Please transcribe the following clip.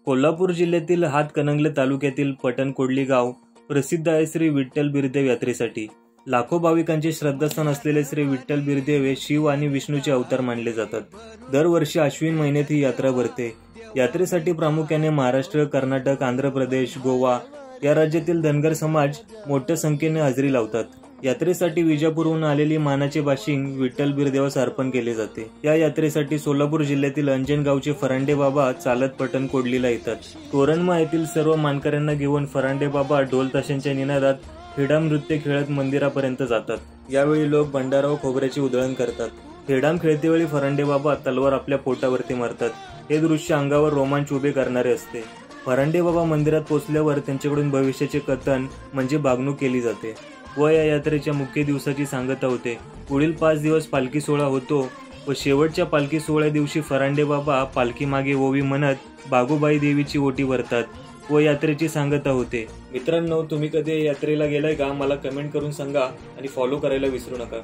कोल्हापूर जिल्ह्यातील हातकणंगले तालुक्यातील पटणकोडली गाव प्रसिद्ध आहे श्री विठ्ठल बिरदेव यात्रेसाठी। लाखो भाविकांचे श्रद्धास्थान असलेले श्री विठ्ठल बिरदेव हे शिव आणि विष्णूचे अवतार मानले जातात। दरवर्षी अश्विन महिन्यात ही यात्रा भरते। यात्रेसाठी प्रामुख्याने महाराष्ट्र, कर्नाटक, आंध्र प्रदेश, गोवा या राज्यातील धनगर समाज मोठ्या संख्येने हजेरी लावतात। यात्रेसाठी विजापूरहून आलेली मानाचे बाशिंग विठ्ठल बिरदेवास अर्पण केले जाते। या यात्रेसाठी सोलापूर जिल्ह्यातील अंजनगावचे फरांडे बाबा चालत पटणकोडलीला येतात। तोरणमा येथील सर्व मानकऱ्यांना घेऊन फरांडे बाबा ढोल ताशांच्या निनादात हेडाम नृत्य खेळत मंदिरापर्यंत जातात। यावेळी लोक भंडारा व खोबऱ्याची उधळण करतात। हेडाम खेळतेवेळी फरांडे बाबा तलवार आपल्या पोटावरती मारतात। हे दृश्य अंगावर रोमांच उभे करणारे असते। फरांडे बाबा मंदिरात पोहोचल्यावर त्यांच्याकडून भविष्याचे कथन म्हणजे बागणूक केली जाते व या यात्रेच्या मुख्य दिवसाची सांगता होते। पुढील 5 दिवस पालखी सोहळा होतो व शेवटच्या पालखी सोहळ्या दिवशी फरांडे बाबा पालखी मागे ओवी म्हणत बागुबाई देवीची ओटी भरतात व यात्रेची सांगता होते। मित्रांनो, तुम्ही कधी यात्रेला गेलाय का? मला कमेंट करून सांगा आणि फॉलो करायला विसरू नका।